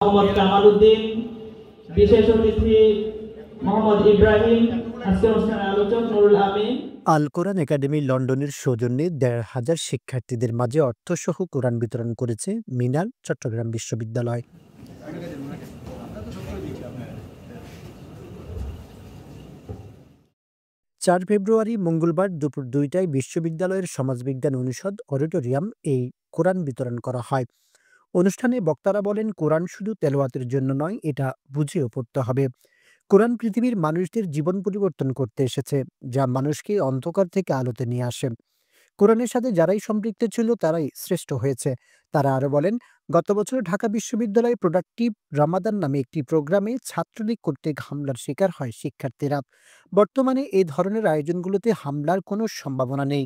মোহাম্মদ কামালউদ্দিন, বিশেষ অতিথি মোহাম্মদ ইব্রাহিম, আজকের অনুষ্ঠানের আলোচক নুরুল আমিন। আল কোরআন একাডেমি লন্ডনের সৌজন্যে ১,৫০০ শিক্ষার্থীদের মাঝে অর্থসহ কোরআন বিতরণ করেছে মিনার চট্টগ্রাম বিশ্ববিদ্যালয়। ৪ ফেব্রুয়ারি মঙ্গলবার দুপুর ২টায় বিশ্ববিদ্যালয়ের সমাজবিজ্ঞান অনুষদ অডিটোরিয়াম এই কোরআন বিতরণ করা হয়। অনুষ্ঠানে বক্তারা বলেন, কোরআন শুধু তেলাওয়াতের জন্য নয়, এটা বুঝেও পড়তে হবে। কোরআন পৃথিবীর মানুষদের জীবন পরিবর্তন করতে এসেছে, যা মানুষকে অন্ধকার থেকে আলোতে নিয়ে আসে। কোরআনের সাথে যারাই সম্পৃক্ত ছিল তারাই শ্রেষ্ঠ হয়েছে। তারা আরো বলেন, গত বছর ঢাকা বিশ্ববিদ্যালয়ে প্রোডাক্টিভ রামাদান নামে একটি প্রোগ্রামে ছাত্রলীগ কর্তৃক হামলার শিকার হয় শিক্ষার্থীরা। বর্তমানে এই ধরনের আয়োজনগুলোতে হামলার কোনো সম্ভাবনা নেই।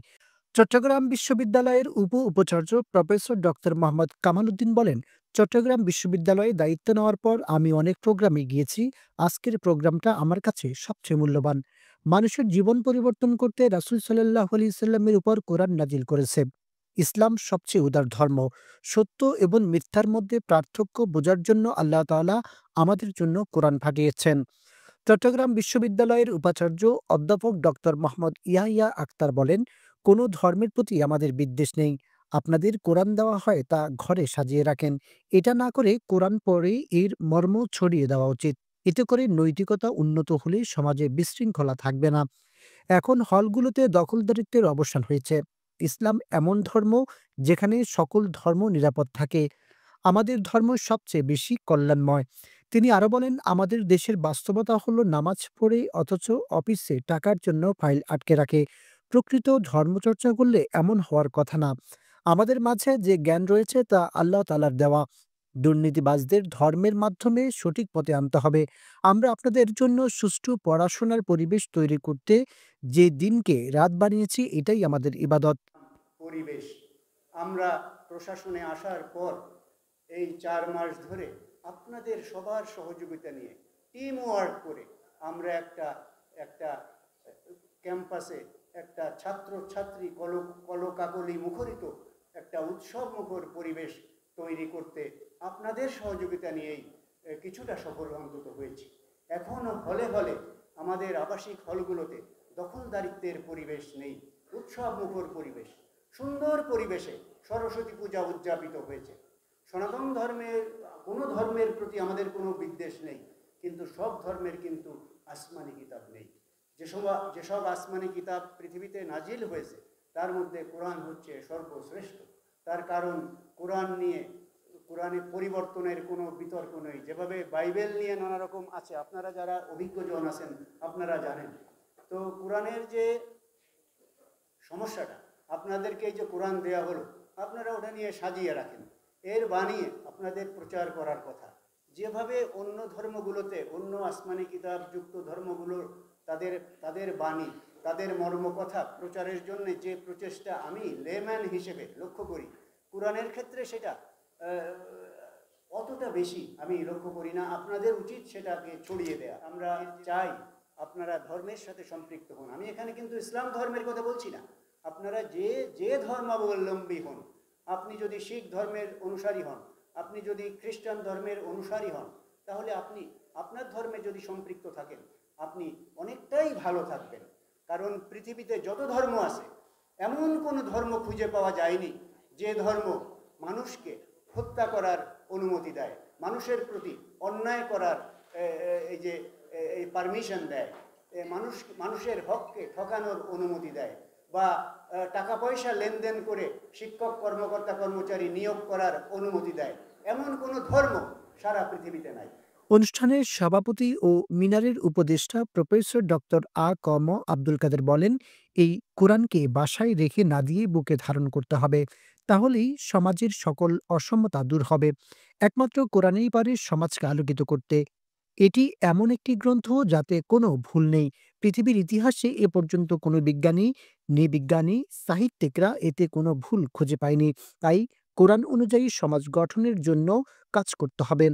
চট্টগ্রাম বিশ্ববিদ্যালয়ের উপাচার্য প্রফেসর ডক্টর মোহাম্মদ কামালউদ্দিন বলেন, চট্টগ্রাম বিশ্ববিদ্যালয়ে দায়িত্ব নেওয়ার পর আমি অনেক প্রোগ্রামে গিয়েছি। আজকের প্রোগ্রামটা আমার কাছে সবচেয়ে মূল্যবান। মানুষের জীবন পরিবর্তন করতে রাসূল সাল্লাল্লাহু আলাইহি সাল্লামের উপর কোরআন নাজিল করেছে। ইসলাম সবচেয়ে উদার ধর্ম। সত্য এবং মিথ্যার মধ্যে পার্থক্য বোঝার জন্য আল্লাহ তাআলা আমাদের জন্য কোরআন পাঠিয়েছেন। চট্টগ্রাম বিশ্ববিদ্যালয়ের উপাচার্য অধ্যাপক ডক্টর মোহাম্মদ ইয়াহিয়া আখতার বলেন, কোনো ধর্মের প্রতি আমাদের বিদ্বেষ নেই। আপনাদের কোরআন দেওয়া হয় তা ঘরে সাজিয়ে রাখেন। এটা না করে কোরআন পড়ে এর মর্ম ছড়িয়ে দেওয়া উচিত। এতে করে নৈতিকতা উন্নত হলে সমাজে বিশৃঙ্খলা থাকবে না। এখন হলগুলোতে দখলদারিত্বের অবসান হয়েছে। ইসলাম এমন ধর্ম যেখানে সকল ধর্ম নিরাপদ থাকে। আমাদের ধর্ম সবচেয়ে বেশি কল্যাণময়। তিনি আরো বলেন, আমাদের দেশের বাস্তবতা হলো নামাজ পড়ে অথচ অফিসে টাকার জন্য ফাইল আটকে রাখে। প্রকৃত ধর্মচর্চা করলে এমন হওয়ার কথা না। আমাদের মাঝে যে জ্ঞান রয়েছে তা আল্লাহ তাআলার দেওয়া। দুর্নীতিবাজদের ধর্মের মাধ্যমে সঠিক পথে আনতে হবে। আমরা আপনাদের জন্য সুষ্ঠু পড়াশোনার পরিবেশ তৈরি করতে যে দিনকে রাত বানিয়েছি, এটাই আমাদের ইবাদত। পরিবেশ আমরা প্রশাসনে আসার পর এই ৪ মাস ধরে আপনাদের সবার সহযোগিতা নিয়ে টিম ওয়ার্ক করে আমরা একটা ক্যাম্পাসে একটা ছাত্রছাত্রী কলকাকলি মুখরিত একটা উৎসব মুখর পরিবেশ তৈরি করতে আপনাদের সহযোগিতা নিয়েই কিছুটা সফল অন্তত হয়েছি। এখনও হলে হলে আমাদের আবাসিক হলগুলোতে দখলদারিত্বের পরিবেশ নেই, উৎসব মুখর পরিবেশ, সুন্দর পরিবেশে সরস্বতী পূজা উদযাপিত হয়েছে। সনাতন ধর্মের কোনো ধর্মের প্রতি আমাদের কোনো বিদ্বেষ নেই, কিন্তু সব ধর্মের কিন্তু আসমানি কিতাব নেই। যেসব আসমানি কিতাব পৃথিবীতে নাজিল হয়েছে তার মধ্যে কোরআন হচ্ছে সর্বশ্রেষ্ঠ। তার কারণ কোরআনে পরিবর্তনের কোনো বিতর্ক নেই। যেভাবে বাইবেল নিয়ে নানা রকম আছে, আপনারা যারা অভিজ্ঞজন আছেন আপনারা জানেন। তো কোরআনের যে সমস্যাটা, আপনাদেরকে যে কোরআন দেয়া হলো আপনারা ওটা নিয়ে সাজিয়ে রাখেন, এর বানিয়ে আপনাদের প্রচার করার কথা। যেভাবে অন্য ধর্মগুলোতে, অন্য আসমানি কিতাব যুক্ত ধর্মগুলোর তাদের বাণী, তাদের মর্মকথা প্রচারের জন্য যে প্রচেষ্টা আমি লেম্যান হিসেবে লক্ষ্য করি, কোরআনের ক্ষেত্রে সেটা অতটা বেশি আমি লক্ষ্য করি না। আপনাদের উচিত সেটাকে ছড়িয়ে দেয়া। আমরা চাই আপনারা ধর্মের সাথে সম্পৃক্ত হন। আমি এখানে কিন্তু ইসলাম ধর্মের কথা বলছি না। আপনারা যে ধর্মাবলম্বী হন, আপনি যদি শিখ ধর্মের অনুসারী হন, আপনি যদি খ্রিস্টান ধর্মের অনুসারী হন, তাহলে আপনি আপনার ধর্মে যদি সম্পৃক্ত থাকেন আপনি অনেকটাই ভালো থাকবেন। কারণ পৃথিবীতে যত ধর্ম আছে এমন কোনো ধর্ম খুঁজে পাওয়া যায়নি যে ধর্ম মানুষকে হত্যা করার অনুমতি দেয়, মানুষের প্রতি অন্যায় করার এই পারমিশন দেয়, মানুষের হককে ঠকানোর অনুমতি দেয়, বা টাকা পয়সা লেনদেন করে শিক্ষক কর্মকর্তা কর্মচারী নিয়োগ করার অনুমতি দেয়। এমন কোনো ধর্ম সারা পৃথিবীতে নাই। অনুষ্ঠানের সভাপতি ও মিনারের উপদেষ্টা প্রফেসর ডক্টর আব্দুল কাদের বলেন, এই কোরআনকে বাসায় রেখে না দিয়ে বুকে ধারণ করতে হবে। তাহলেই সমাজের সকল অসমতা দূর হবে। একমাত্র কোরআনই পারে সমাজকে আলোকিত করতে। এটি এমন একটি গ্রন্থ যাতে কোনো ভুল নেই। পৃথিবীর ইতিহাসে এ পর্যন্ত কোনো বিজ্ঞানী, নৃবিজ্ঞানী, সাহিত্যিকরা এতে কোনো ভুল খুঁজে পায়নি। তাই কোরআন অনুযায়ী সমাজ গঠনের জন্য কাজ করতে হবে।